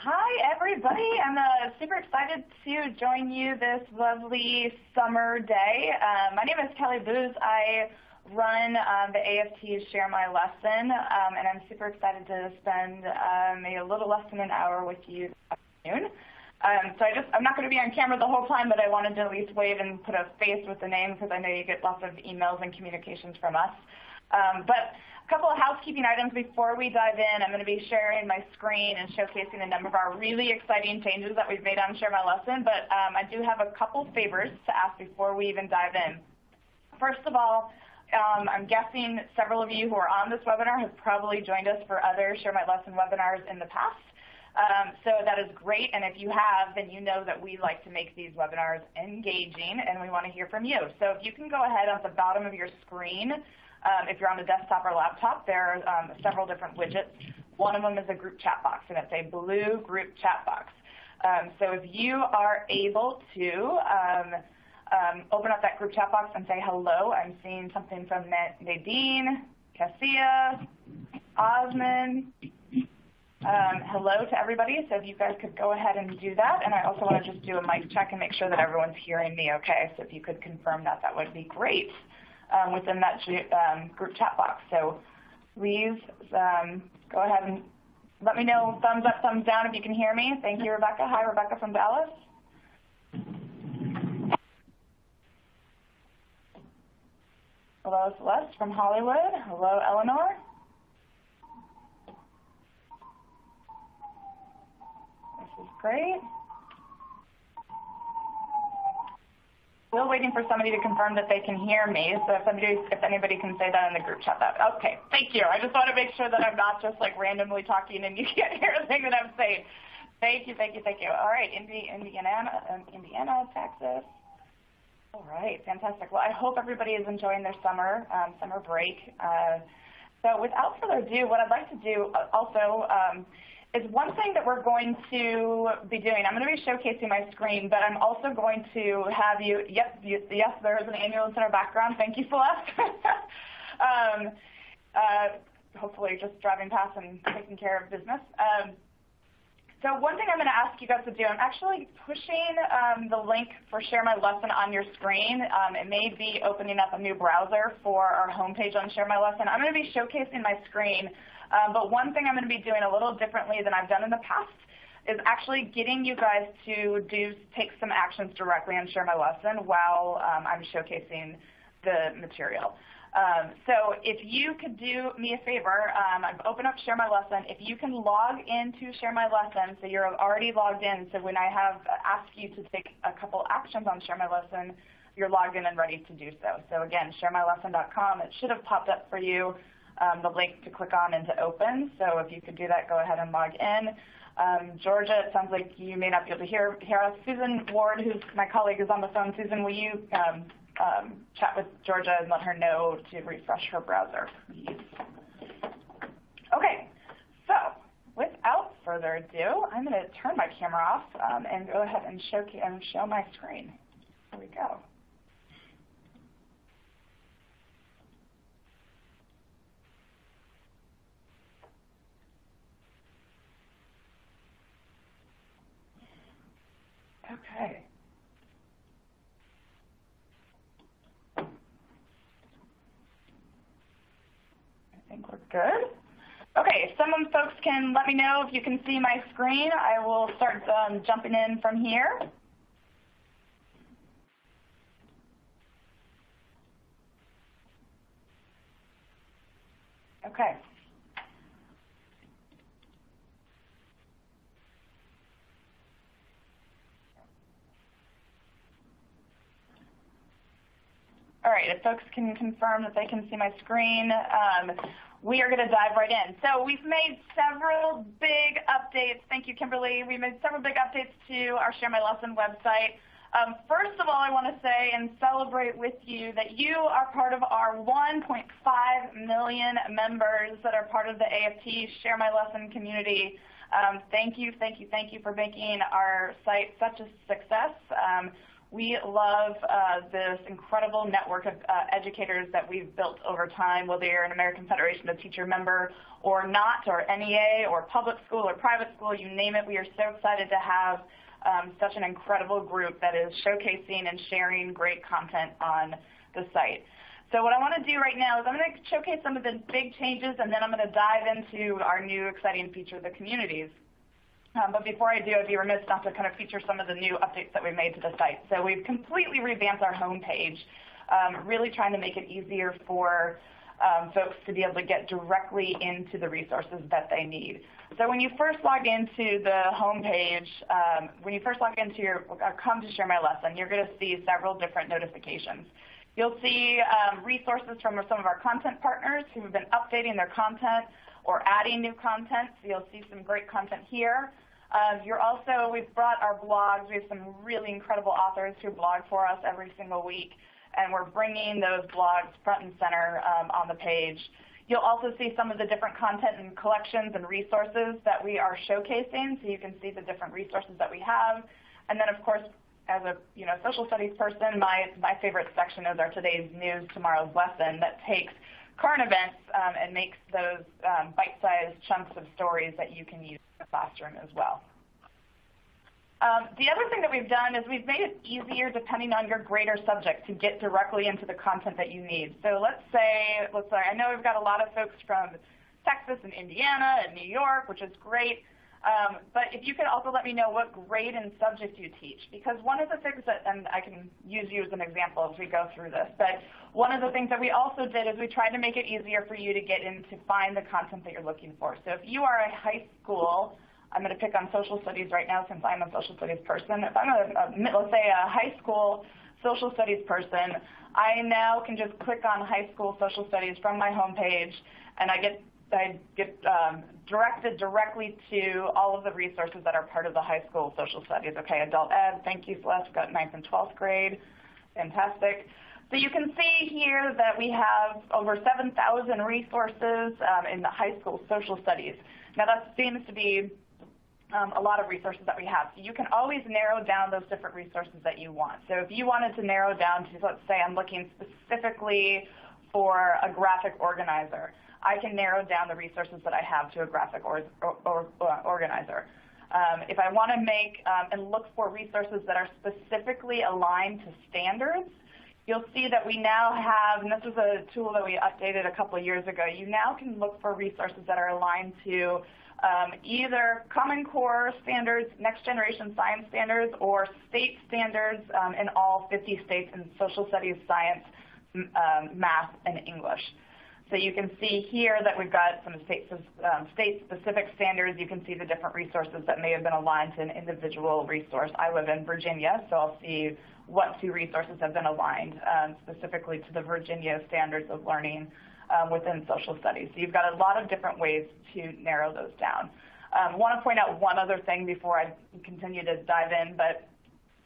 Hi, everybody. I'm super excited to join you this lovely summer day. My name is Kelly Booz. I run the AFT Share My Lesson, and I'm super excited to spend maybe a little less than an hour with you this afternoon. I'm not going to be on camera the whole time, but I wanted to at least wave and put a face with the name because I know you get lots of emails and communications from us. But a couple of housekeeping items before we dive in. I'm going to be sharing my screen and showcasing a number of our really exciting changes that we've made on Share My Lesson, but I do have a couple favors to ask before we even dive in. First of all, I'm guessing several of you who are on this webinar have probably joined us for other Share My Lesson webinars in the past. So that is great, and if you have, then you know that we like to make these webinars engaging, and we want to hear from you. So if you can go ahead at the bottom of your screen, if you're on a desktop or laptop, there are several different widgets. One of them is a group chat box, and it's a blue group chat box. So if you are able to open up that group chat box and say hello, I'm seeing something from Nadine, Cassia, Osman. Hello to everybody. So if you guys could go ahead and do that. And I also want to just do a mic check and make sure that everyone's hearing me okay. So if you could confirm that, that would be great within that group chat box. So please go ahead and let me know, thumbs up, thumbs down if you can hear me. Thank you, Rebecca. Hi, Rebecca from Dallas. Hello, Celeste from Hollywood. Hello, Eleanor. This is great. Still waiting for somebody to confirm that they can hear me. So if anybody can say that in the group chat, okay. Thank you. I just want to make sure that I'm not just like randomly talking and you can't hear a thing that I'm saying. Thank you, thank you, thank you. All right, Indiana, Texas. All right, fantastic. Well, I hope everybody is enjoying their summer break. So without further ado, what I'd like to do also is one thing that we're going to be doing. I'm going to be showcasing my screen, but I'm also going to have you, yes, there is an ambulance in our background. Thank you, Celeste. Hopefully just driving past and taking care of business. So one thing I'm going to ask you guys to do, I'm actually pushing the link for Share My Lesson on your screen. It may be opening up a new browser for our homepage on Share My Lesson. I'm going to be showcasing my screen, but one thing I'm going to be doing a little differently than I've done in the past is actually getting you guys to take some actions directly on Share My Lesson while I'm showcasing the material. So if you could do me a favor, I've opened up Share My Lesson. If you can log into Share My Lesson, so you're already logged in, so when I have asked you to take a couple actions on Share My Lesson, you're logged in and ready to do so. So again, sharemylesson.com, it should have popped up for you, the link to click on and to open. So if you could do that, go ahead and log in. Georgia, it sounds like you may not be able to hear us. Susan Ward, who's my colleague, is on the phone. Susan, will you chat with Georgia and let her know to refresh her browser, please? Okay, so without further ado, I'm going to turn my camera off and go ahead and show my screen. Here we go. Okay. I think we're good. Okay, if some folks can let me know if you can see my screen, I will start jumping in from here. Okay. All right, if folks can confirm that they can see my screen, we are going to dive right in. So we've made several big updates. Thank you, Kimberly. We made several big updates to our Share My Lesson website. First of all, I want to say and celebrate with you that you are part of our 1.5 million members that are part of the AFT Share My Lesson community. Thank you, thank you, thank you for making our site such a success. We love this incredible network of educators that we've built over time, whether you're an American Federation of Teacher member or not, or NEA, or public school or private school, you name it. We are so excited to have such an incredible group that is showcasing and sharing great content on the site. So what I want to do right now is I'm going to showcase some of the big changes, and then I'm going to dive into our new exciting feature, the communities. But before I do, I'd be remiss not to kind of feature some of the new updates that we've made to the site. So we've completely revamped our homepage, really trying to make it easier for folks to be able to get directly into the resources that they need. So when you first log into the homepage, when you first log into come to Share My Lesson, you're going to see several different notifications. You'll see resources from some of our content partners who have been updating their content or adding new content. So you'll see some great content here. We've brought our blogs. We have some really incredible authors who blog for us every single week, and we're bringing those blogs front and center on the page. You'll also see some of the different content and collections and resources that we are showcasing, so you can see the different resources that we have. And then, of course, as a social studies person, my favorite section is our Today's News, Tomorrow's Lesson, that takes current events and makes those bite-sized chunks of stories that you can use in the classroom as well. The other thing that we've done is we've made it easier, depending on your grade or subject, to get directly into the content that you need. So let's say, I know we've got a lot of folks from Texas and Indiana and New York, which is great. But if you could also let me know what grade and subject you teach, because one of the things that, and I can use you as an example as we go through this, but one of the things that we also did is we tried to make it easier for you to get in to find the content that you're looking for. So if you are a high school, I'm going to pick on social studies right now since I'm a social studies person. If I'm let's say a high school social studies person, I now can just click on high school social studies from my homepage, and I get directed directly to all of the resources that are part of the high school social studies. Okay, adult ed, thank you, Celeste, got 9th and 12th grade, fantastic. So you can see here that we have over 7,000 resources in the high school social studies. Now that seems to be a lot of resources that we have. So you can always narrow down those different resources that you want. So if you wanted to narrow down to, let's say I'm looking specifically for a graphic organizer, I can narrow down the resources that I have to a graphic organizer. If I want to make and look for resources that are specifically aligned to standards, you'll see that we now have, and this was a tool that we updated a couple of years ago, you now can look for resources that are aligned to either Common Core standards, Next Generation Science standards, or state standards in all 50 states in social studies, science, math, and English. So you can see here that we've got some state-specific standards. You can see the different resources that may have been aligned to an individual resource. I live in Virginia, so I'll see what 2 resources have been aligned specifically to the Virginia standards of learning within social studies. So you've got a lot of different ways to narrow those down. I want to point out one other thing before I continue to dive in, but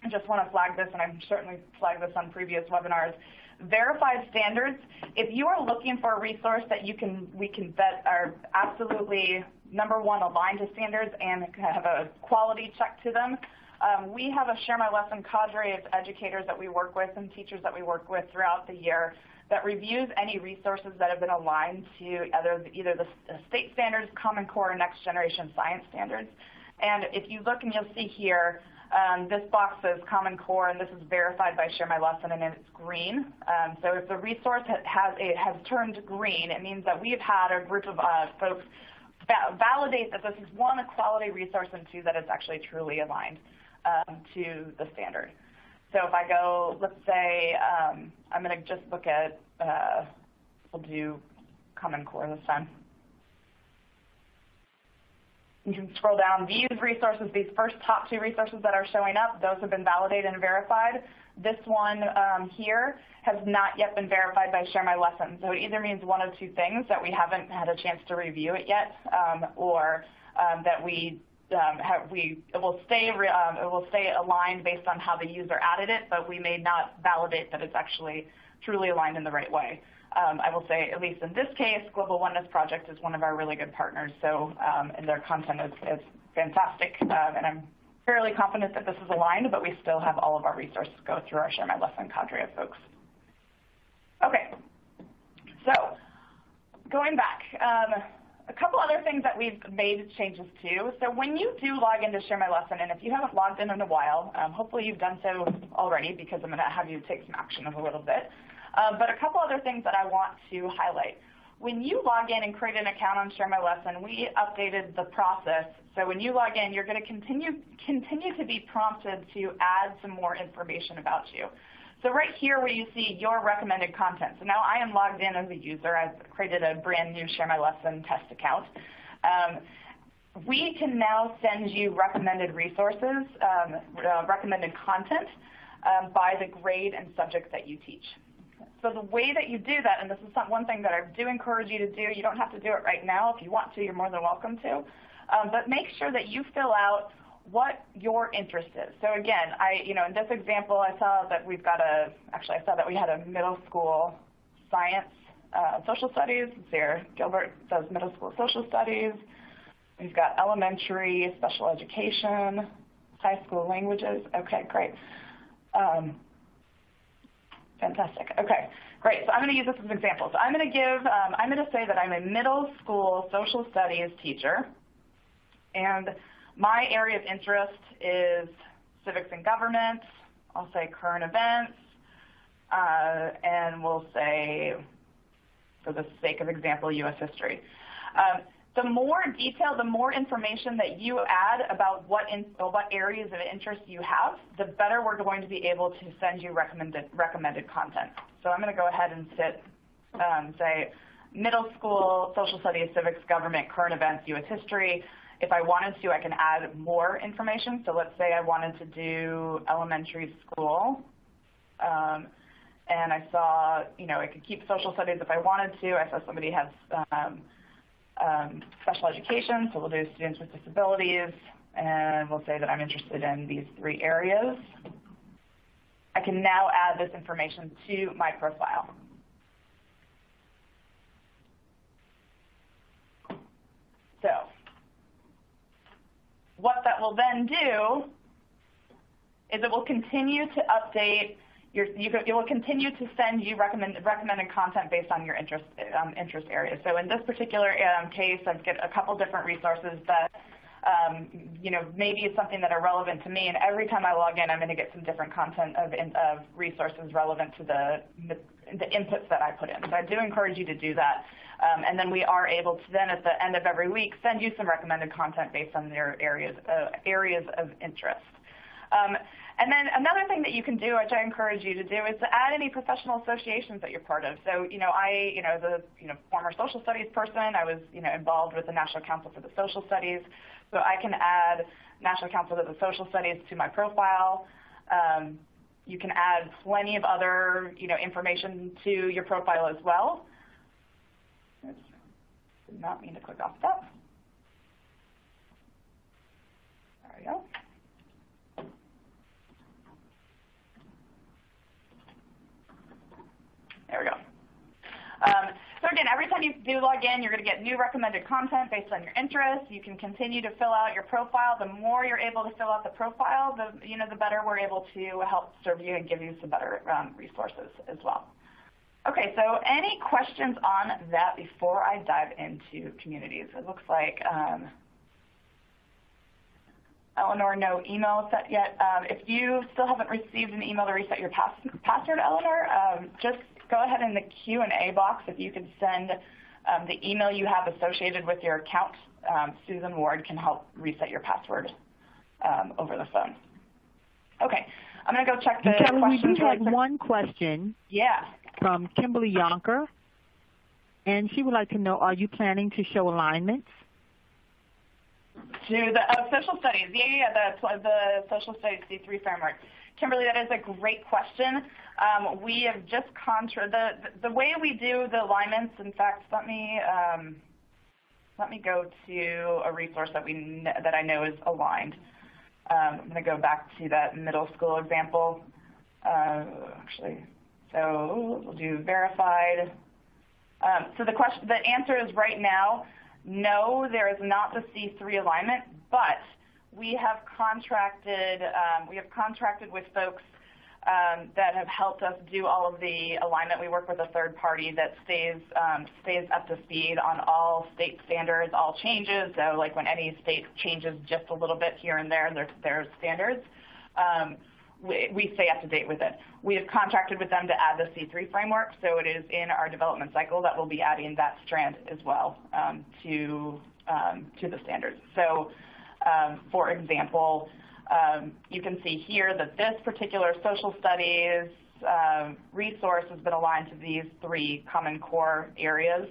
I just want to flag this, and I've certainly flagged this on previous webinars. Verified standards, if you are looking for a resource that that are absolutely, number one, aligned to standards and have a quality check to them, we have a Share My Lesson cadre of educators that we work with and teachers that we work with throughout the year that reviews any resources that have been aligned to either the state standards, Common Core, or Next Generation Science standards. And if you look and you'll see here, this box says Common Core, and this is verified by Share My Lesson, and it's green. So if the resource has turned green, it means that we've had a group of folks validate that this is, one, a quality resource, and 2, that it's actually truly aligned to the standard. So if I go, let's say, I'm going to just look at, we'll do Common Core this time. You can scroll down. These resources, these first top 2 resources that are showing up, those have been validated and verified. This one here has not yet been verified by Share My Lesson. So it either means one of 2 things, that we haven't had a chance to review it yet, or that it will stay aligned based on how the user added it, but we may not validate that it's actually truly aligned in the right way. I will say, at least in this case, Global Oneness Project is one of our really good partners, so and their content is fantastic, and I'm fairly confident that this is aligned, but we still have all of our resources go through our Share My Lesson cadre of folks. Okay, so going back, a couple other things that we've made changes to. So when you do log into Share My Lesson, and if you haven't logged in a while, hopefully you've done so already because I'm going to have you take some action in a little bit. But a couple other things that I want to highlight. When you log in and create an account on Share My Lesson, we updated the process. So when you log in, you're going to continue to be prompted to add some more information about you. So right here where you see your recommended content. So now I am logged in as a user. I've created a brand new Share My Lesson test account. We can now send you recommended resources, recommended content by the grade and subject that you teach. So the way that you do that, and this is one thing that I do encourage you to do, you don't have to do it right now. If you want to, you're more than welcome to. But make sure that you fill out what your interest is. So again, in this example, I saw that we had a middle school science, social studies. Sarah Gilbert does middle school social studies. We've got elementary special education, high school languages. Okay, great. Fantastic. Okay, great. So I'm going to use this as an example. So I'm going to say that I'm a middle school social studies teacher, and my area of interest is civics and government. I'll say current events, and we'll say, for the sake of example, U.S. history. The more detail, the more information that you add about what areas of interest you have, the better we're going to be able to send you recommended content. So I'm going to go ahead and say middle school, social studies, civics, government, current events, U.S. history. If I wanted to, I can add more information. So let's say I wanted to do elementary school. And I saw, I could keep social studies if I wanted to. I saw somebody has special education, so we'll do students with disabilities, and we'll say that I'm interested in these 3 areas. I can now add this information to my profile. So what that will then do is it will continue to update it will continue to send you recommended content based on your interest areas. So in this particular case, I've got a couple different resources that maybe it's something that are relevant to me, and every time I log in, I'm going to get some different content of resources relevant to the inputs that I put in. So I do encourage you to do that. And then we are able to then at the end of every week send you some recommended content based on their areas of interest. And then another thing that you can do, which I encourage you to do, is to add any professional associations that you're part of. So, as a former social studies person, I was, involved with the National Council for the Social Studies. So I can add National Council for the Social Studies to my profile. You can add plenty of other, information to your profile as well. Oops, did not mean to click off that. There we go. There we go. So again, every time you do log in, you're going to get new recommended content based on your interests. You can continue to fill out your profile. The more you're able to fill out the profile, the better we're able to help serve you and give you some better resources as well. Okay, so any questions on that before I dive into communities? It looks like Eleanor, no email set yet. If you still haven't received an email to reset your password, Eleanor, just go ahead in the Q&A box. If you could send the email you have associated with your account, Susan Ward can help reset your password over the phone. Okay, I'm going to go check the Kelly, questions. We do have one question from Kimberly Yonker, and she would like to know, are you planning to show alignments? To the social studies, the social studies C3 framework. Kimberly, that is a great question. We have just the way we do the alignments. In fact, let me go to a resource that I know is aligned. I'm going to go back to that middle school example. So we'll do verified. So the answer is right now, no, there is not the C3 alignment, but we have contracted with folks that have helped us do all of the alignment. We work with a third party that stays up to speed on all state standards, all changes. So like when any state changes just a little bit here and there, there's standards. We stay up to date with it. We have contracted with them to add the C3 framework, so it is in our development cycle that we'll be adding that strand as well to the standards. So, for example, you can see here that this particular social studies resource has been aligned to these 3 common core areas.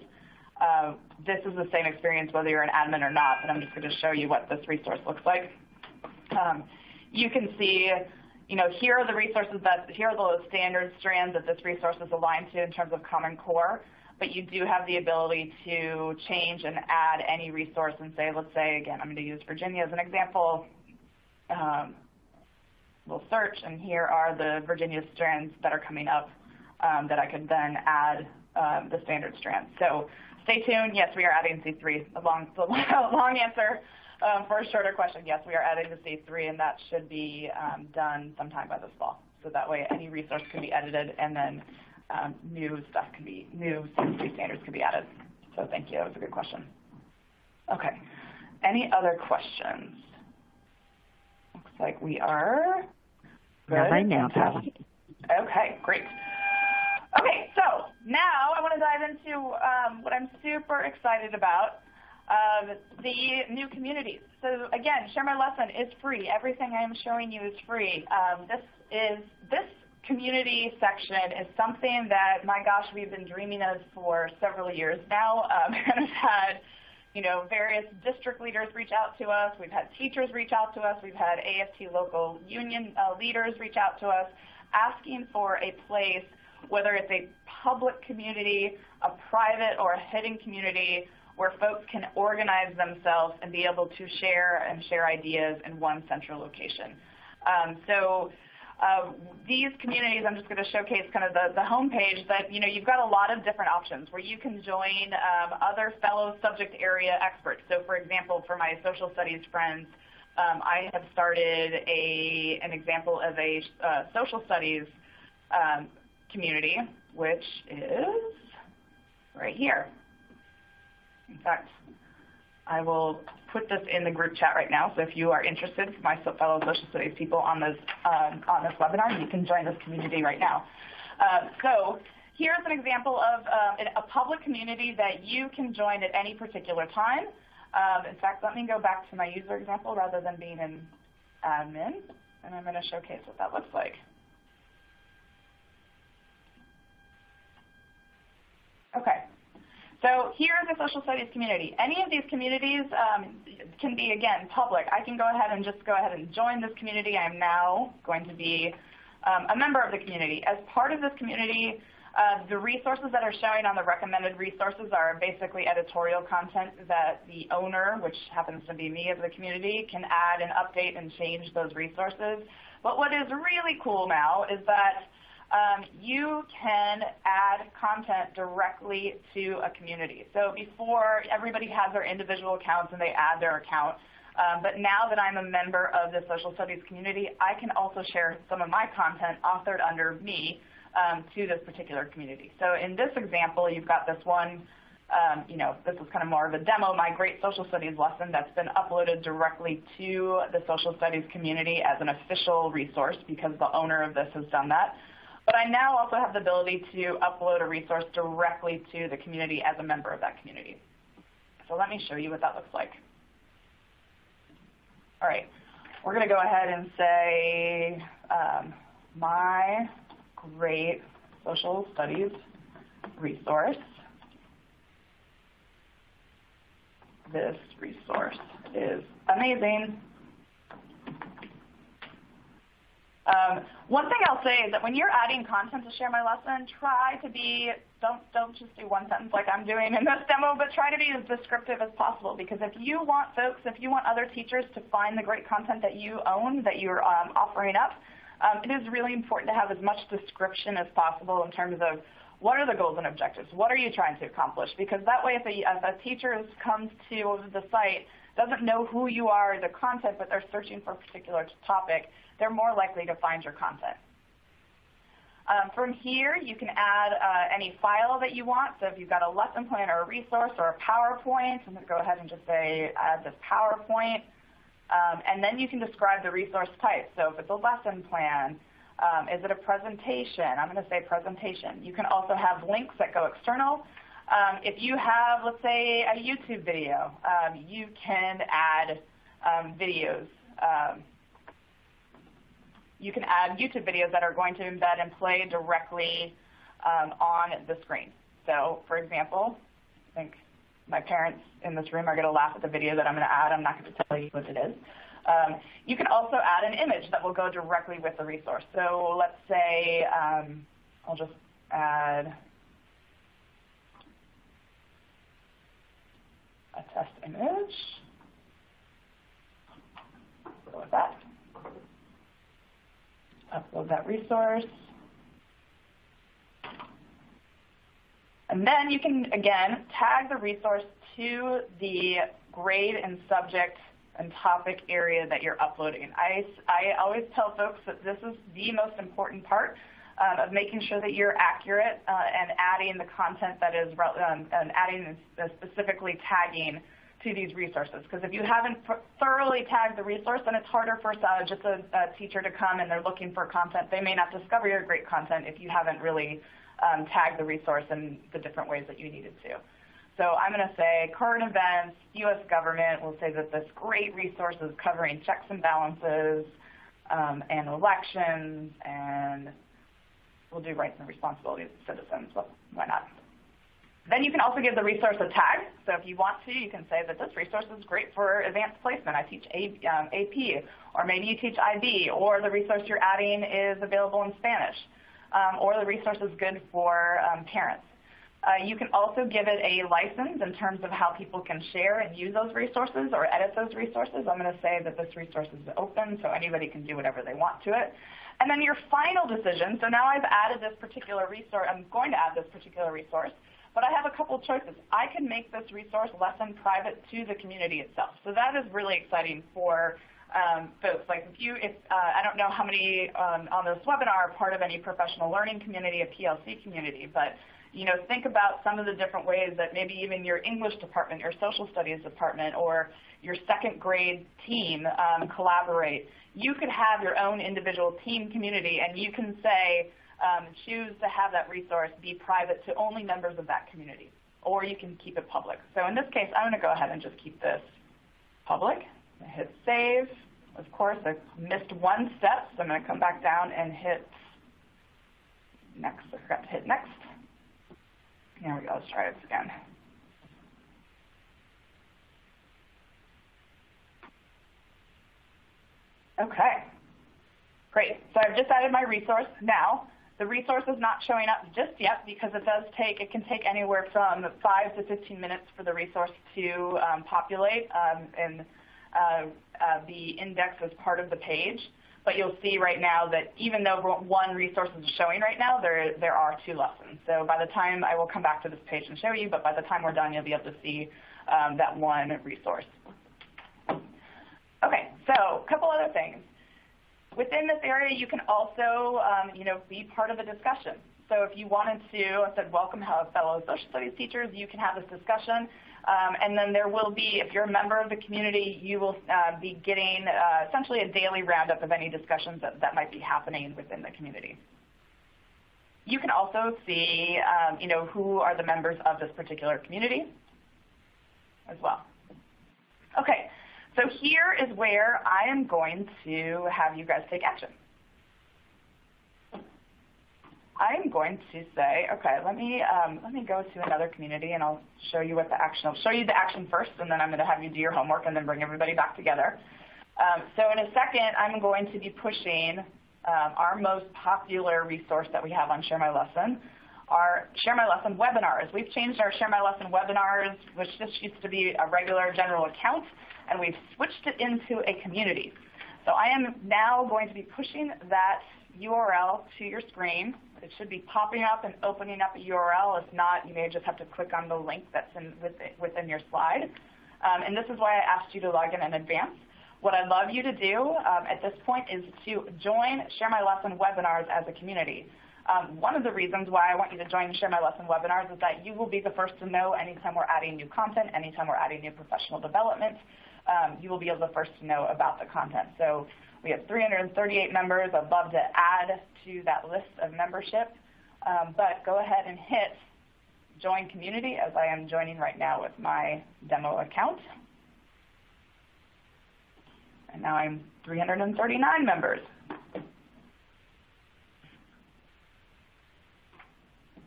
This is the same experience whether you're an admin or not, but I'm just going to show you what this resource looks like. You can see, here are the resources here are the standard strands that this resource is aligned to in terms of common core, but you do have the ability to change and add any resource and say, let's say, again, I'm going to use Virginia as an example. We'll search, and here are the Virginia strands that are coming up that I could then add the standard strands. So stay tuned. Yes, we are adding C3. A long answer for a shorter question. Yes, we are adding the C3, and that should be done sometime by this fall. So that way any resource can be edited, and then new C3 standards can be added. So thank you. That was a good question. Okay. Any other questions? Looks like we are good. Not right now, Patty. Okay, great. Okay, so now I want to dive into what I'm super excited about, the new communities. So again, Share My Lesson is free. Everything I am showing you is free. This community section is something that, my gosh, we've been dreaming of for several years now, and have had various district leaders reach out to us. We've had teachers reach out to us. We've had AFT local union leaders reach out to us asking for a place, whether it's a public community, a private, or a hidden community, where folks can organize themselves and be able to share ideas in one central location. These communities, I'm just going to showcase kind of the homepage that, you've got a lot of different options where you can join other fellow subject area experts. So for example, for my social studies friends, I have started an example of a social studies community, which is right here. In fact, I will put this in the group chat right now, so if you are interested, my fellow social studies people on this webinar, you can join this community right now. So here's an example of a public community that you can join at any particular time. In fact, let me go back to my user example rather than being an admin, and I'm going to showcase what that looks like. Okay. So here is the social studies community. Any of these communities can be, again, public. I can go ahead and join this community. I'm now going to be a member of the community. As part of this community, the resources that are showing on the recommended resources are basically editorial content that the owner, which happens to be me of the community, can add and update and change those resources. But what is really cool now is that you can add content directly to a community. So before, everybody has their individual accounts and they add their account. But now that I'm a member of the social studies community, I can also share some of my content authored under me to this particular community. So in this example, you've got this one, this is kind of more of a demo, my great social studies lesson that's been uploaded directly to the social studies community as an official resource because the owner of this has done that. But I now also have the ability to upload a resource directly to the community as a member of that community. So let me show you what that looks like. All right, we're going to go ahead and say my great social studies resource. This resource is amazing. One thing I'll say is that when you're adding content to Share My Lesson, try to be, don't just do one sentence like I'm doing in this demo, but try to be as descriptive as possible, because if you want other teachers to find the great content that you own, that you're offering up, it is really important to have as much description as possible in terms of what are the goals and objectives, what are you trying to accomplish, because that way if a teacher comes to the site, doesn't know who you are or the content, but they're searching for a particular topic, they're more likely to find your content. From here, you can add any file that you want. So if you've got a lesson plan or a resource or a PowerPoint, I'm going to go ahead and just say add this PowerPoint. And then you can describe the resource type. So if it's a lesson plan, is it a presentation? I'm going to say presentation. You can also have links that go external. If you have, let's say, a YouTube video, you can add videos. You can add YouTube videos that are going to embed and play directly on the screen. So, for example, I think my parents in this room are going to laugh at the video that I'm going to add. I'm not going to tell you what it is. You can also add an image that will go directly with the resource. So let's say I'll just add a test image. Go with that. Upload that resource. And then you can, again, tag the resource to the grade and subject and topic area that you're uploading. I always tell folks that this is the most important part of making sure that you're accurate and adding the content that is and adding specifically tagging to these resources. Because if you haven't thoroughly tagged the resource, then it's harder for just a teacher to come and they're looking for content. They may not discover your great content if you haven't really tagged the resource in the different ways that you needed to. So I'm going to say current events, U.S. government. We'll say that this great resource is covering checks and balances and elections, and we'll do rights and responsibilities of citizens. Well, why not? Then you can also give the resource a tag. So if you want to, you can say that this resource is great for advanced placement. I teach AP, or maybe you teach IB, or the resource you're adding is available in Spanish, or the resource is good for parents. You can also give it a license in terms of how people can share and use those resources or edit those resources. I'm going to say that this resource is open, so anybody can do whatever they want to it. And then your final decision, so now I've added this particular resource, I'm going to add this particular resource, but I have a couple of choices. I can make this resource lesson private to the community itself. So that is really exciting for folks. Like if I don't know how many on this webinar are part of any professional learning community, a PLC community, but think about some of the different ways that maybe even your English department, your social studies department, or your second grade team collaborate. You could have your own individual team community, and you can say, choose to have that resource be private to only members of that community, or you can keep it public. So in this case, I'm going to go ahead and just keep this public. I hit save. Of course, I missed one step, so I'm going to come back down and hit next. I forgot to hit next. There we go. Let's try this again. Okay. Great. So I've just added my resource. Now, the resource is not showing up just yet because it can take anywhere from 5 to 15 minutes for the resource to populate and be indexed as part of the page. But you'll see right now that even though one resource is showing right now, there are 2 lessons. So by the time I will come back to this page and show you, but by the time we're done, you'll be able to see that one resource. Okay, so a couple other things. Within this area, you can also be part of the discussion. So if you wanted to, I said welcome fellow social studies teachers, you can have this discussion. And then there will be, if you're a member of the community, you will be getting essentially a daily roundup of any discussions that might be happening within the community. You can also see, who are the members of this particular community as well. Okay, so here is where I am going to have you guys take action. I'm going to say, okay, let me go to another community and I'll show you what the action. I'll show you the action first, and then I'm going to have you do your homework and then bring everybody back together. So in a second, I'm going to be pushing our most popular resource that we have on Share My Lesson, our Share My Lesson webinars. We've changed our Share My Lesson webinars, which just used to be a regular general account, and we've switched it into a community. So I am now going to be pushing that URL to your screen. It should be popping up and opening up a URL. If not, you may just have to click on the link that's within your slide. And this is why I asked you to log in advance. What I'd love you to do at this point is to join Share My Lesson webinars as a community. One of the reasons why I want you to join Share My Lesson webinars is that you will be the first to know anytime we're adding new content, anytime we're adding new professional development. You will be able to first to know about the content. So we have 338 members. I'd love to add to that list of membership. But go ahead and hit Join Community, as I am joining right now with my demo account. And now I'm 339 members.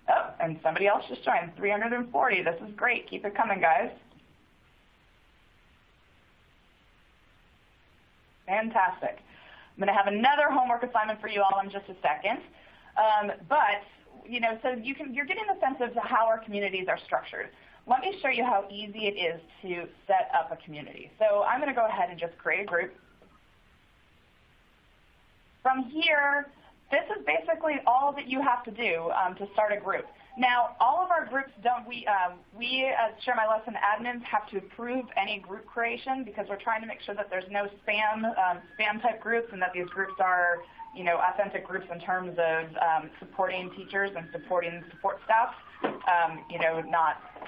Oh, and somebody else just joined, 340. This is great. Keep it coming, guys. Fantastic. I'm going to have another homework assignment for you all in just a second. So you're getting the sense of how our communities are structured. Let me show you how easy it is to set up a community. So I'm going to go ahead and just create a group. From here, this is basically all that you have to do to start a group. Now, all of our groups we as Share My Lesson admins have to approve any group creation because we're trying to make sure that there's no spam type groups and that these groups are authentic groups in terms of supporting teachers and supporting support staff.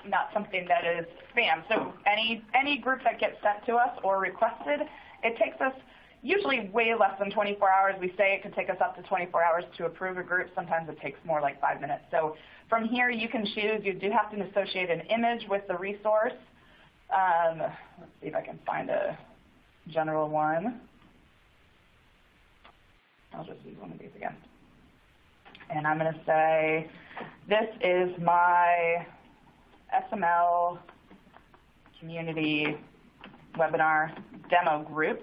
Not something that is spam. So any group that gets sent to us or requested, it takes us usually way less than 24 hours. We say it could take us up to 24 hours to approve a group. Sometimes it takes more like 5 minutes. So from here you can choose. You do have to associate an image with the resource. Let's see if I can find a general one. I'll just use one of these again. And I'm going to say, this is my SML community webinar demo group.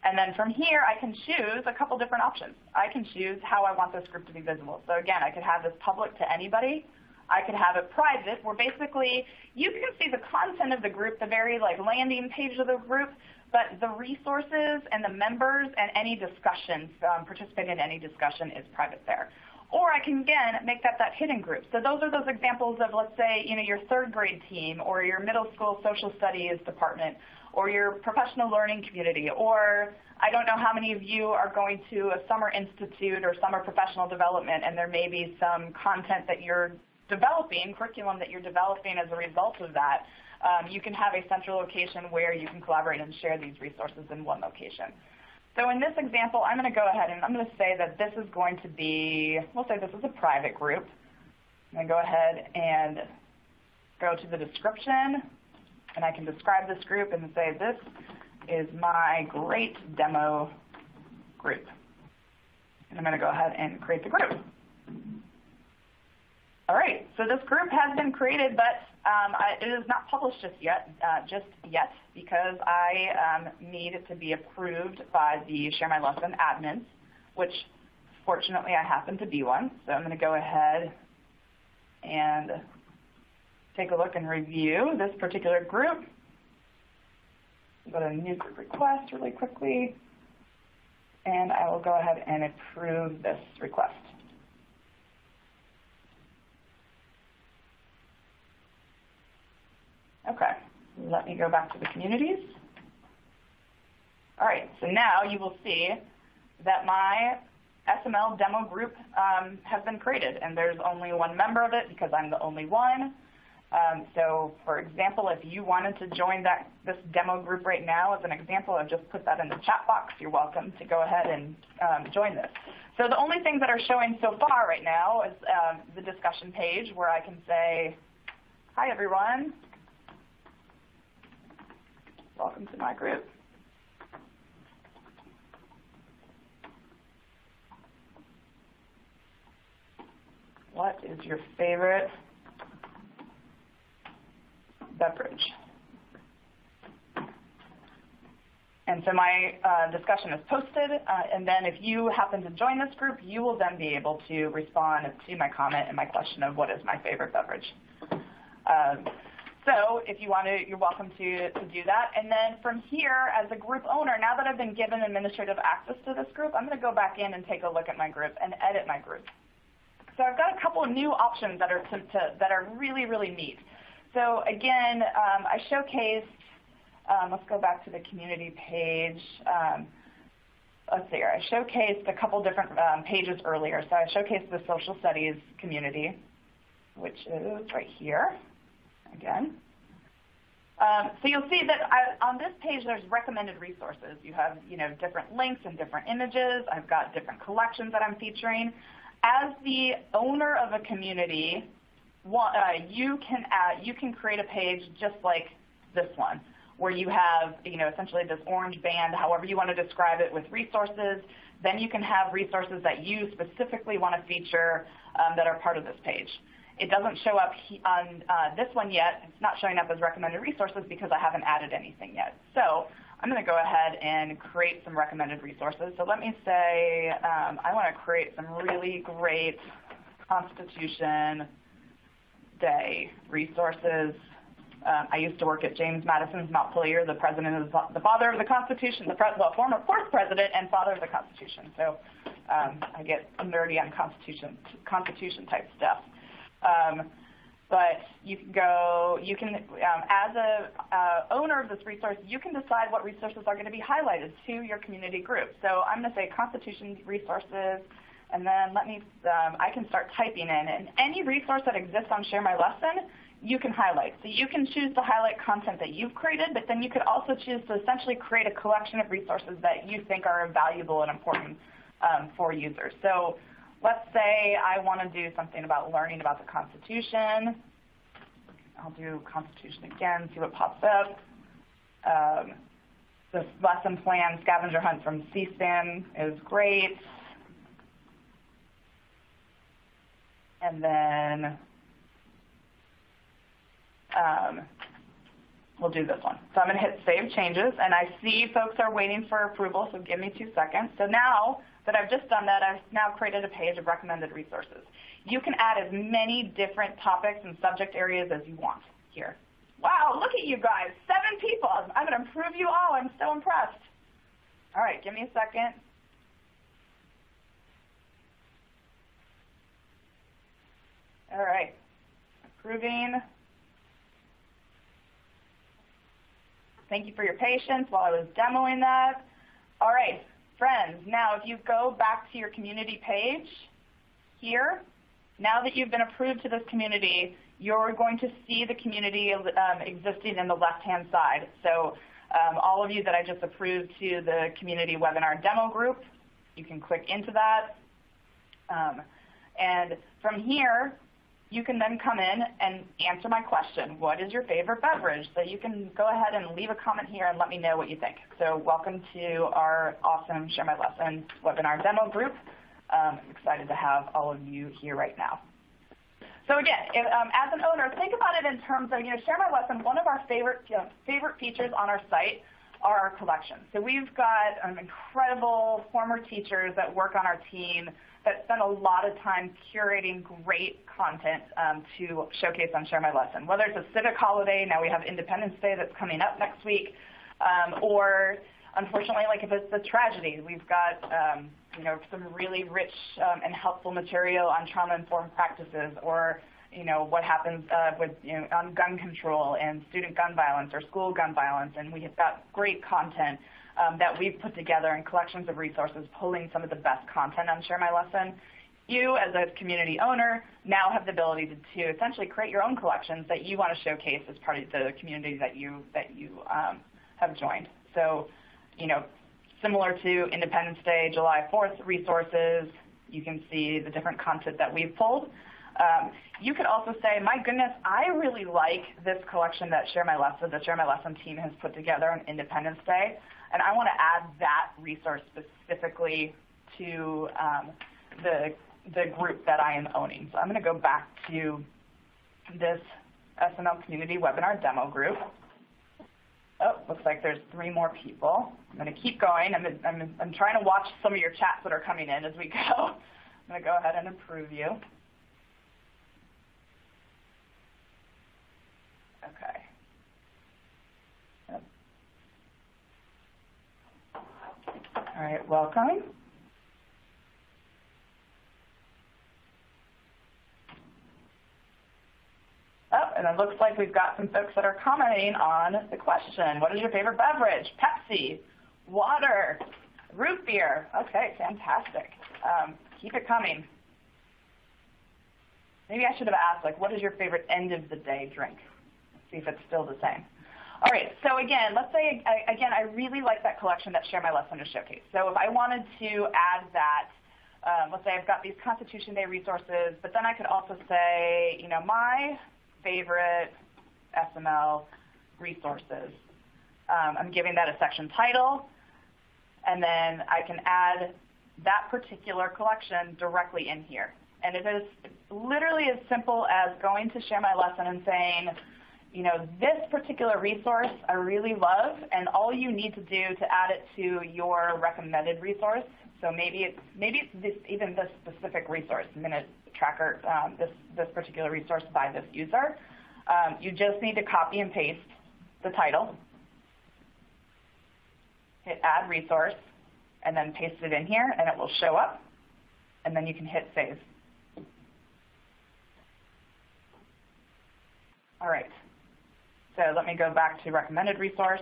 And then from here, I can choose a couple different options. I can choose how I want this group to be visible. So again, I could have this public to anybody. I could have it private, where basically you can see the content of the group, the very landing page of the group, but the resources and the members and any discussions, participating in any discussion is private there. Or I can, again, make that hidden group. So those are those examples of, let's say, your third grade team or your middle school social studies department or your professional learning community, or I don't know how many of you are going to a summer institute or summer professional development, and there may be some content that you're developing, curriculum that you're developing as a result of that. You can have a central location where you can collaborate and share these resources in one location. So in this example, I'm going to go ahead and I'm going to say that this is going to be, we'll say this is a private group. I'm going to go ahead and go to the description, and I can describe this group and say this is my great demo group. And I'm going to go ahead and create the group. All right, so this group has been created, but it is not published just yet because I need it to be approved by the Share My Lesson admins, which fortunately I happen to be one. So I'm going to go ahead and take a look and review this particular group. Go to new group request really quickly, and I will go ahead and approve this request. Okay, let me go back to the communities. All right, so now you will see that my SML demo group has been created, and there's only one member of it because I'm the only one. So for example, if you wanted to join this demo group right now, as an example, I've just put that in the chat box. You're welcome to go ahead and join this. So the only thing that are showing so far right now is the discussion page where I can say, hi everyone. Welcome to my group. What is your favorite beverage? And so my discussion is posted, and then if you happen to join this group, you will then be able to respond to my comment and my question of what is my favorite beverage. So if you want to, you're welcome to do that. And then from here, as a group owner, now that I've been given administrative access to this group, I'm going to go back in and take a look at my group and edit my group. So I've got a couple of new options that are really, really neat. So again, I showcased, let's go back to the community page. Let's see here, I showcased a couple different pages earlier. So I showcased the social studies community, which is right here, again. So you'll see that on this page there's recommended resources. You have different links and different images. I've got different collections that I'm featuring. As the owner of a community, you can create a page just like this one, where you have essentially this orange band, however you want to describe it, with resources. Then you can have resources that you specifically want to feature that are part of this page. It doesn't show up on this one yet. It's not showing up as recommended resources because I haven't added anything yet. So I'm going to go ahead and create some recommended resources. So let me say I want to create some really great Constitution Day resources. I used to work at James Madison's Montpelier, the father of the Constitution, the former fourth president and father of the Constitution. So I get nerdy on Constitution type stuff. But you can as a owner of this resource, you can decide what resources are going to be highlighted to your community group. So I'm going to say Constitution resources, and then I can start typing in. And any resource that exists on Share My Lesson, you can highlight. So you can choose to highlight content that you've created, but then you could also choose to essentially create a collection of resources that you think are valuable and important for users. So let's say I want to do something about learning about the Constitution. I'll do Constitution again, see what pops up. This lesson plan scavenger hunt from CSTEM is great. And then we'll do this one. So I'm going to hit Save Changes, and I see folks are waiting for approval, so give me 2 seconds. So now that I've just done that, I've now created a page of recommended resources. You can add as many different topics and subject areas as you want here. Wow, look at you guys, 7 people. I'm going to approve you all. I'm so impressed. All right, give me a second. All right, approving. Thank you for your patience while I was demoing that. All right, friends, now if you go back to your community page here, now that you've been approved to this community, you're going to see the community existing in the left-hand side. So all of you that I just approved to the community webinar demo group, you can click into that. And from here, you can then come in and answer my question, what is your favorite beverage? So you can go ahead and leave a comment here and let me know what you think. So welcome to our awesome Share My Lesson webinar demo group. I'm excited to have all of you here right now. So again, as an owner, think about it in terms of, Share My Lesson, one of our favorite features on our site are our collections. So we've got incredible former teachers that work on our team that spend a lot of time curating great content to showcase on Share My Lesson. Whether it's a civic holiday, now we have Independence Day that's coming up next week, or unfortunately, like if it's a tragedy, we've got some really rich and helpful material on trauma-informed practices, or what happens on gun control and student gun violence or school gun violence, and we have got great content that we've put together in collections of resources, pulling some of the best content on Share My Lesson. You, as a community owner, now have the ability to essentially create your own collections that you want to showcase as part of the community that you have joined. So, similar to Independence Day, July 4th resources, you can see the different content that we've pulled. You could also say, my goodness, I really like this collection that the Share My Lesson team has put together on Independence Day, and I want to add that resource specifically to the group that I am owning. So I'm going to go back to this SML Community Webinar Demo group. Oh, looks like there's 3 more people. I'm going to keep going. I'm trying to watch some of your chats that are coming in as we go. I'm going to go ahead and approve you. Okay. All right, welcome. Oh, and it looks like we've got some folks that are commenting on the question. What is your favorite beverage? Pepsi, water, root beer. Okay, fantastic. Keep it coming. Maybe I should have asked, like, what is your favorite end of the day drink? See if it's still the same. All right, so again, let's say, again, I really like that collection that Share My Lesson is showcased. So if I wanted to add that, let's say I've got these Constitution Day resources, but then I could also say, you know, my favorite SML resources. I'm giving that a section title, and then I can add that particular collection directly in here. And it is literally as simple as going to Share My Lesson and saying, you know, this particular resource I really love, and all you need to do to add it to your recommended resource. So maybe it's even this specific resource, Minute Tracker, this particular resource by this user. You just need to copy and paste the title, hit Add Resource, and then paste it in here, and it will show up, and then you can hit Save. All right, so let me go back to recommended resource.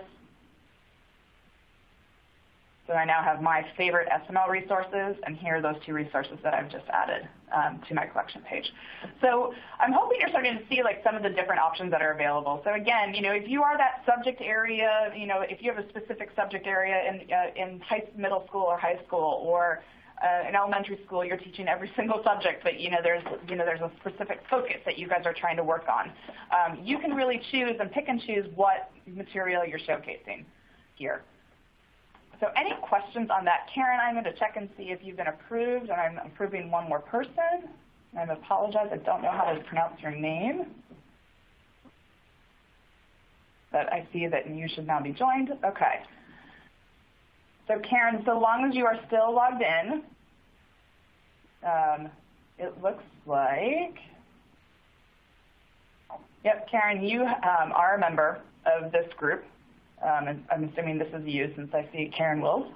So I now have my favorite SML resources, and here are those two resources that I've just added to my collection page. So I'm hoping you're starting to see like some of the different options that are available. So again, you know, if you are that subject area, you know, if you have a specific subject area in middle school or high school, or in elementary school, you're teaching every single subject, but there's a specific focus that you guys are trying to work on. You can really choose and pick and choose what material you're showcasing here. So any questions on that? Karen, I'm going to check and see if you've been approved, and I'm approving one more person. I apologize, I don't know how to pronounce your name. But I see that you should now be joined. Okay. So Karen, so long as you are still logged in, it looks like, yep, Karen, you are a member of this group. And I'm assuming this is you since I see Karen Wills.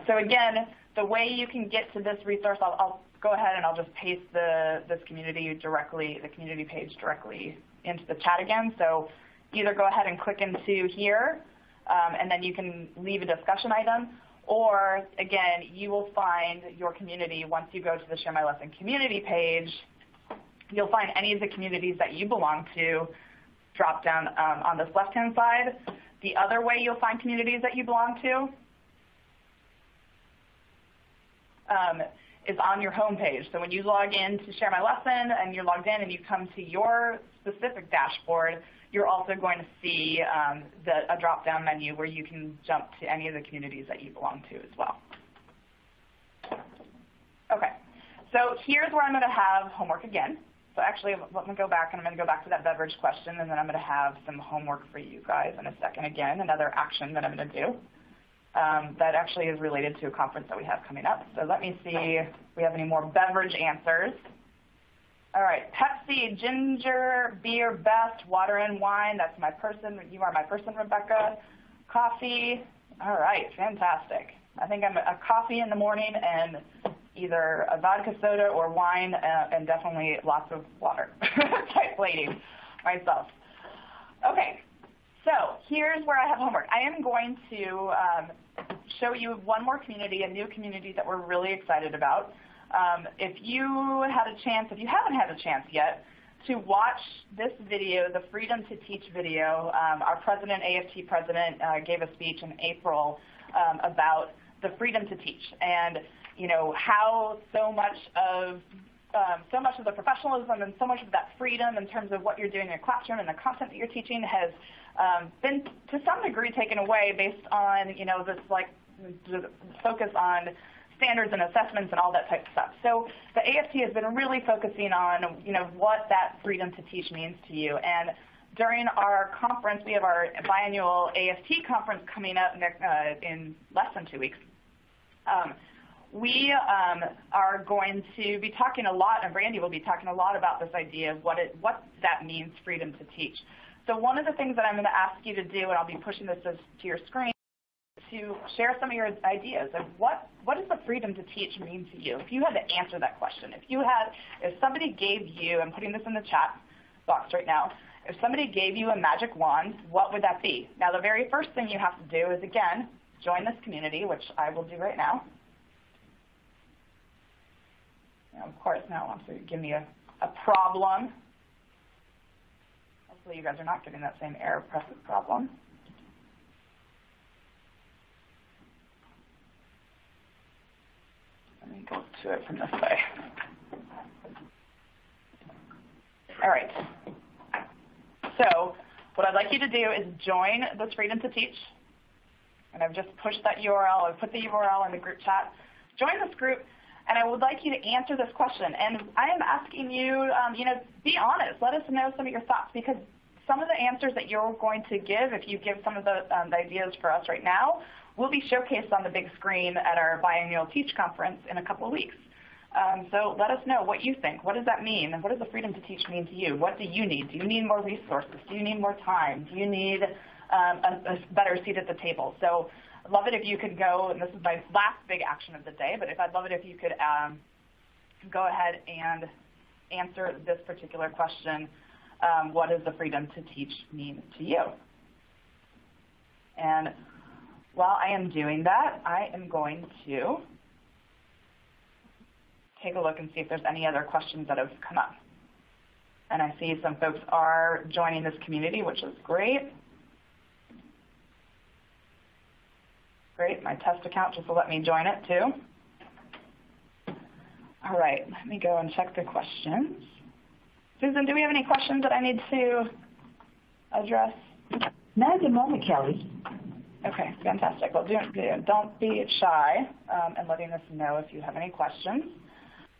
So again, the way you can get to this resource, I'll go ahead and I'll just paste this community directly, the community page directly into the chat again. So either go ahead and click into here, and then you can leave a discussion item, or again, you will find your community once you go to the Share My Lesson community page. You'll find any of the communities that you belong to drop down on this left-hand side. The other way you'll find communities that you belong to is on your home page. So when you log in to Share My Lesson and you're logged in and you come to your specific dashboard, you're also going to see a drop-down menu where you can jump to any of the communities that you belong to as well. Okay, so here's where I'm going to have homework again. So actually, let me go back, and I'm going to go back to that beverage question, and then I'm going to have some homework for you guys in a second again, another action that I'm going to do that actually is related to a conference that we have coming up. So let me see if we have any more beverage answers. All right, Pepsi, ginger, beer, best, water and wine. That's my person. You are my person, Rebecca. Coffee. All right, fantastic. I think I'm a coffee in the morning and either a vodka soda or wine, and definitely lots of water type lady myself. Okay, so here's where I have homework. I am going to show you one more community, a new community that we're really excited about. If you had a chance, if you haven't had a chance yet, to watch this video, the Freedom to Teach video, our president, AFT president, gave a speech in April about the freedom to teach, and how so much of the professionalism and so much of that freedom in terms of what you're doing in your classroom and the content that you're teaching has been to some degree taken away based on this the focus on standards and assessments and all that type of stuff. So the AFT has been really focusing on what that freedom to teach means to you. And during our conference, we have our biannual AFT conference coming up in less than 2 weeks. We are going to be talking a lot, and Brandy will be talking a lot about this idea of what that means, freedom to teach. So one of the things that I'm going to ask you to do, and I'll be pushing this to your screen, to share some of your ideas of what does the freedom to teach mean to you? If you had to answer that question, if somebody gave you, I'm putting this in the chat box right now, if somebody gave you a magic wand, what would that be? Now, the very first thing you have to do is, again, join this community, which I will do right now. And of course, now it wants to give me a problem. Hopefully you guys are not getting that same error, press the problem. Let me go to it from this way. All right. So what I'd like you to do is join this Freedom to Teach. And I've just pushed that URL. I've put the URL in the group chat. Join this group, and I would like you to answer this question. And I am asking you, be honest. Let us know some of your thoughts, because some of the answers that you're going to give, if you give some of the ideas for us right now, will be showcased on the big screen at our biannual Teach conference in a couple of weeks. So let us know what you think. What does that mean? What does the Freedom to Teach mean to you? What do you need? Do you need more resources? Do you need more time? Do you need a better seat at the table? So I'd love it if you could go, and this is my last big action of the day, but I'd love it if you could go ahead and answer this particular question. What does the Freedom to Teach mean to you? And while I am doing that, I am going to take a look and see if there's any other questions that have come up. And I see some folks are joining this community, which is great. Great, my test account just will let me join it too. All right, let me go and check the questions. Susan, do we have any questions that I need to address? Not at the moment, Kelly. Okay, fantastic. Well, don't be shy in letting us know if you have any questions.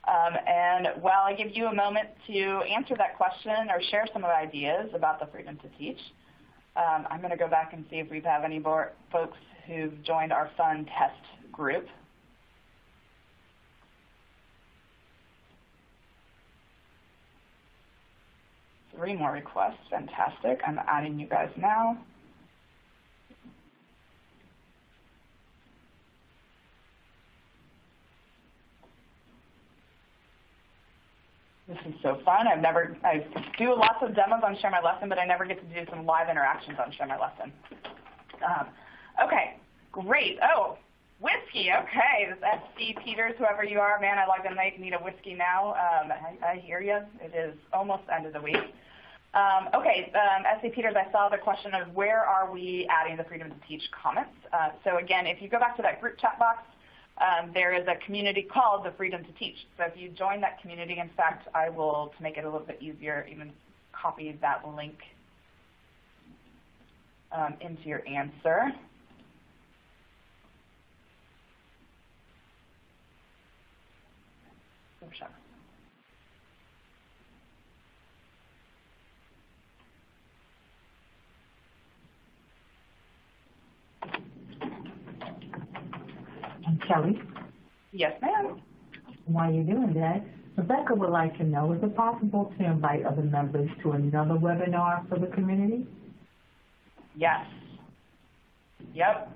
And while I give you a moment to answer that question or share some of the ideas about the Freedom to Teach, I'm going to go back and see if we have any more folks who've joined our fun test group. Three more requests. Fantastic. I'm adding you guys now. This is so fun. I do lots of demos on Share My Lesson, but I never get to do some live interactions on Share My Lesson. Okay, great. Oh, whiskey. Okay, this SC Peters, whoever you are, man, I like to need a whiskey now. I hear you. It is almost the end of the week. Okay, SC Peters, I saw the question of where are we adding the Freedom to Teach comments. So again, if you go back to that group chat box, there is a community called the Freedom to Teach. So if you join that community, in fact, I will, to make it a little bit easier, even copy that link into your answer. Oh, sure. Kelly? Yes, ma'am. While you're doing that, Rebecca would like to know, is it possible to invite other members to another webinar for the community? Yes. Yep.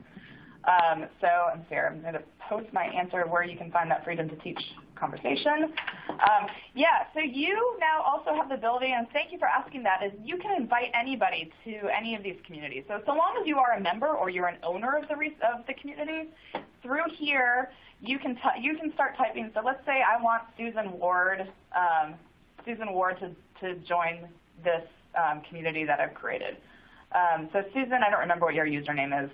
So I'm Sarah. I'm going to post my answer where you can find that Freedom to Teach conversation. Yeah, so you now also have the ability, and thank you for asking that, is you can invite anybody to any of these communities. So long as you are a member or you're an owner of the community, through here you can start typing. So let's say I want Susan Ward to join this community that I've created. So Susan, I don't remember what your username is.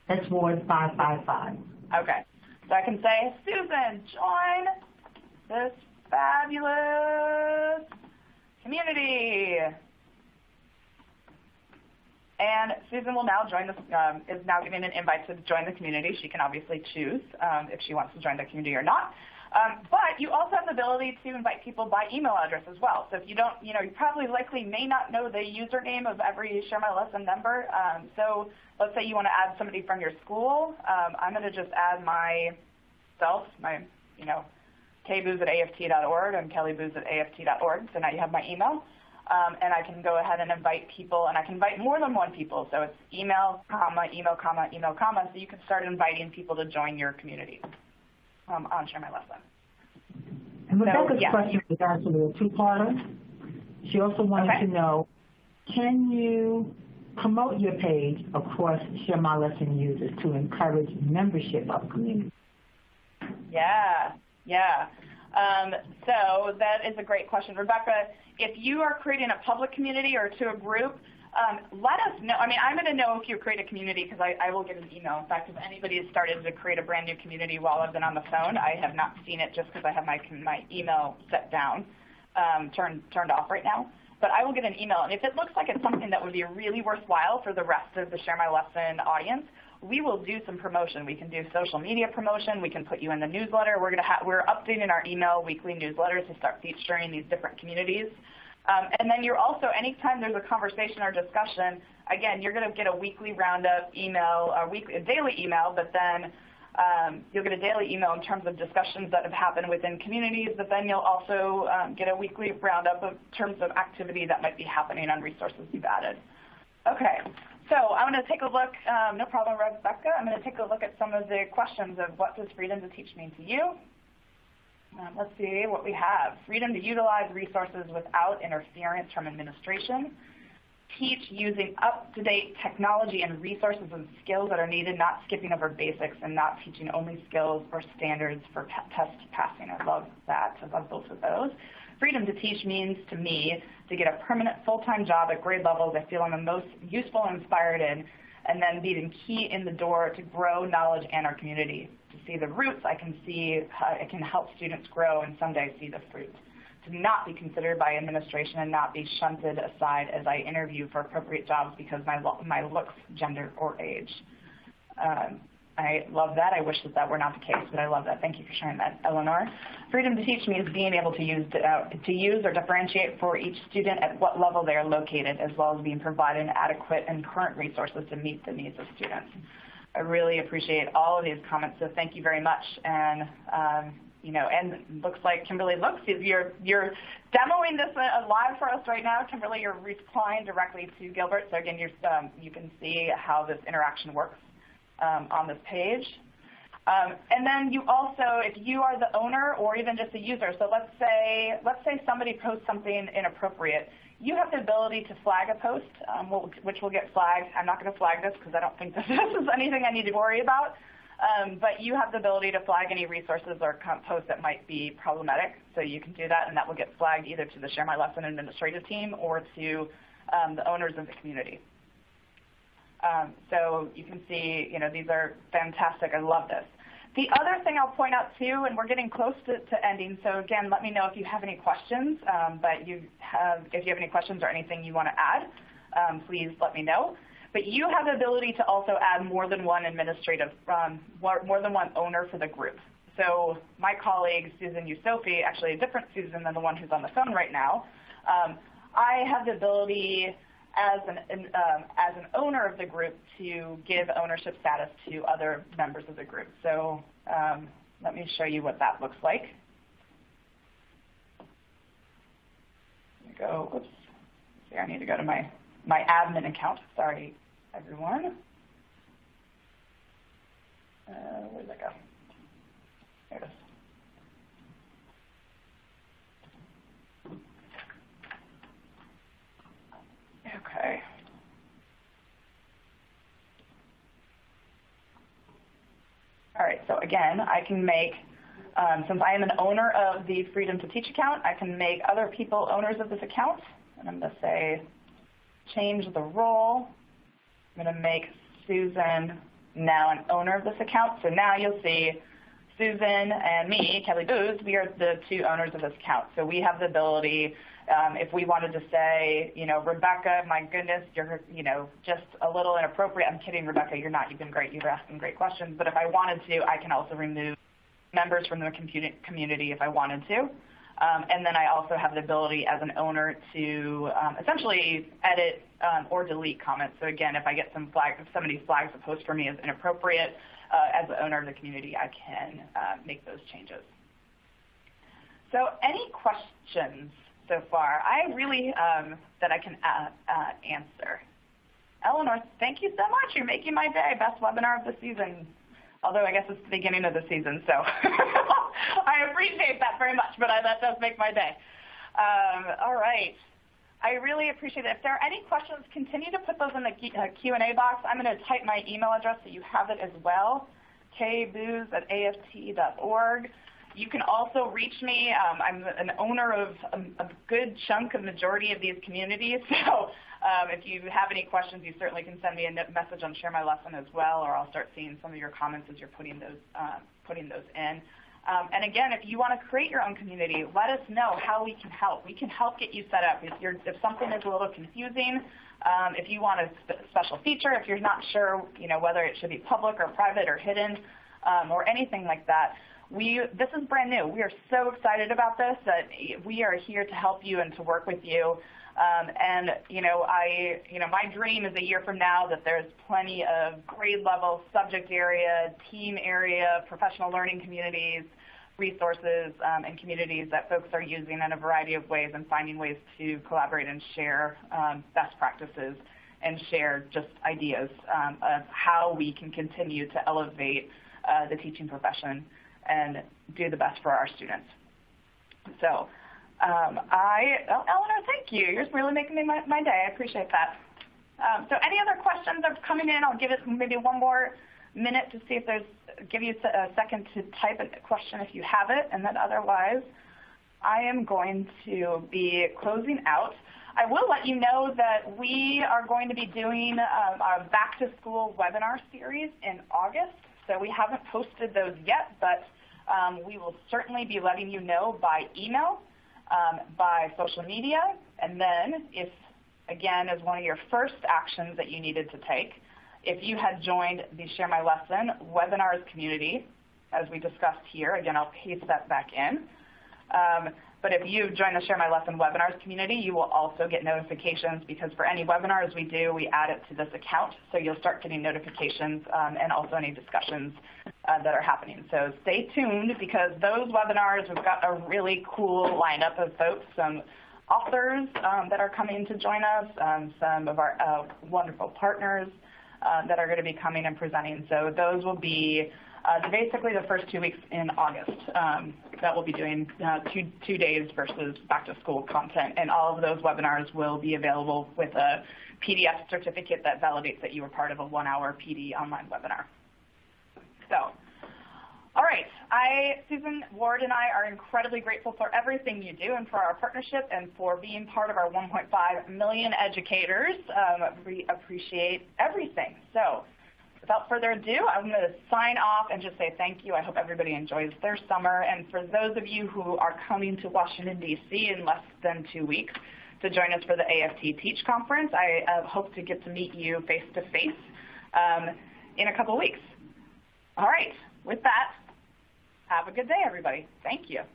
It's Ward 555. Okay. So I can say, Susan, join this fabulous community. And Susan will now join this, is now given an invite to join the community. She can obviously choose if she wants to join the community or not. But you also have the ability to invite people by email address as well. So if you don't, you probably likely may not know the username of every Share My Lesson member. So let's say you want to add somebody from your school. I'm going to just add myself, kbooz@aft.org and kellybooz@aft.org. So now you have my email. and I can go ahead and invite people, and I can invite more than one people. So it's email, comma, email, comma, email, comma, so you can start inviting people to join your community on Share My Lesson. And Rebecca's question is actually a two-parter. She also wanted to know, can you promote your page across Share My Lesson users to encourage membership of community? Yeah. So that is a great question. Rebecca, if you are creating a public community or to a group, let us know. I mean, I'm going to know if you create a community because I will get an email. In fact, if anybody has started to create a brand new community while I've been on the phone, I have not seen it just because I have my email set down, turned off right now. But I will get an email. And if it looks like it's something that would be really worthwhile for the rest of the Share My Lesson audience, we will do some promotion. We can do social media promotion. We can put you in the newsletter. We're updating our email weekly newsletters to start featuring these different communities. And then you're also, anytime there's a conversation or discussion, again, you're going to get a weekly roundup email, a daily email, but then you'll get a daily email in terms of discussions that have happened within communities, but then you'll also get a weekly roundup in terms of activity that might be happening on resources you've added. Okay, so I'm going to take a look, no problem, Rebecca. I'm going to take a look at some of the questions of what does freedom to teach mean to you? Let's see what we have. Freedom to utilize resources without interference from administration. Teach using up-to-date technology and resources and skills that are needed, not skipping over basics and not teaching only skills or standards for test passing. I love that. I love both of those. Freedom to teach means to me to get a permanent full-time job at grade levels I feel I'm the most useful and inspired in, and then be the key in the door to grow knowledge and our community. To see the roots, I can see how it can help students grow and someday see the fruit. To not be considered by administration and not be shunted aside as I interview for appropriate jobs because my looks, gender, or age. I love that. I wish that were not the case, but I love that. Thank you for sharing that, Eleanor. Freedom to teach means being able to use or differentiate for each student at what level they are located, as well as being provided adequate and current resources to meet the needs of students. I really appreciate all of these comments, so thank you very much. And and it looks like Kimberly you're demoing this live for us right now. Kimberly, you're replying directly to Gilbert. So again, you can see how this interaction works on this page. And then you also, if you are the owner or even just a user, so let's say somebody posts something inappropriate, you have the ability to flag a post, which will get flagged. I'm not going to flag this because I don't think this is anything I need to worry about. But you have the ability to flag any resources or posts that might be problematic. So you can do that, and that will get flagged either to the Share My Lesson administrative team or to the owners of the community. So you can see, these are fantastic. I love this. The other thing I'll point out too, and we're getting close to ending, so again, let me know if you have any questions. If you have any questions or anything you want to add, please let me know. But you have the ability to also add more than one more than one owner for the group. So my colleague, Susan Yusofi, actually a different Susan than the one who's on the phone right now, I have the ability as an owner of the group to give ownership status to other members of the group. So let me show you what that looks like. Here we go. Oops. See, I need to go to my admin account. Sorry, everyone. Where did that go? There it is. Okay. All right, so again, I can make, since I am an owner of the Freedom to Teach account, I can make other people owners of this account. And I'm going to say, change the role. I'm going to make Susan now an owner of this account. So now you'll see Susan and me, Kelly Booz, we are the two owners of this account. So we have the ability, if we wanted to say, Rebecca, my goodness, you're, just a little inappropriate. I'm kidding, Rebecca, you're not. You've been great. You're asking great questions. But if I wanted to, I can also remove members from the community if I wanted to. And then I also have the ability as an owner to essentially edit or delete comments. So again, if I get if somebody flags a post for me as inappropriate, as the owner of the community, I can make those changes. So any questions so far. I really, that I can answer. Eleanor, thank you so much. You're making my day. Best webinar of the season. Although I guess it's the beginning of the season, so I appreciate that very much, but that does make my day. All right. I really appreciate it. If there are any questions, continue to put those in the Q&A box. I'm going to type my email address so you have it as well, kbooz@aft.org. You can also reach me. I'm an owner of a good chunk of majority of these communities, so if you have any questions, you certainly can send me a message on Share My Lesson as well, or I'll start seeing some of your comments as you're putting those in. And again, if you want to create your own community, let us know how we can help. We can help get you set up. If something is a little confusing, if you want a special feature, if you're not sure, whether it should be public or private or hidden, or anything like that, this is brand new. We are so excited about this that we are here to help you and to work with you. My dream is a year from now that there's plenty of grade level, subject area, team area, professional learning communities, resources, and communities that folks are using in a variety of ways and finding ways to collaborate and share best practices and share just ideas of how we can continue to elevate the teaching profession and do the best for our students. So Eleanor, thank you. You're really making me my day. I appreciate that. So any other questions are coming in? I'll give it maybe one more minute to see if give you a second to type a question if you have it, and then otherwise I am going to be closing out. I will let you know that we are going to be doing our back to school webinar series in August. So we haven't posted those yet, but we will certainly be letting you know by email, by social media, and then if, again, as one of your first actions that you needed to take, if you had joined the Share My Lesson webinars community, as we discussed here, again, I'll paste that back in. But if you join the Share My Lesson webinars community, you will also get notifications because for any webinars we do, we add it to this account. So you'll start getting notifications and also any discussions that are happening. So stay tuned because those webinars, we've got a really cool lineup of folks, some authors that are coming to join us, some of our wonderful partners that are going to be coming and presenting. So those will be basically the first 2 weeks in August that we'll be doing 2 days versus back to school content. And all of those webinars will be available with a PDF certificate that validates that you were part of a 1-hour PD online webinar. So, all right, Susan Ward and I are incredibly grateful for everything you do and for our partnership and for being part of our 1.5 million educators. We appreciate everything. So without further ado, I'm going to sign off and just say thank you. I hope everybody enjoys their summer. And for those of you who are coming to Washington, D.C. in less than 2 weeks to join us for the AFT Teach Conference, I hope to get to meet you face-to-face in a couple weeks. All right, with that, have a good day, everybody. Thank you.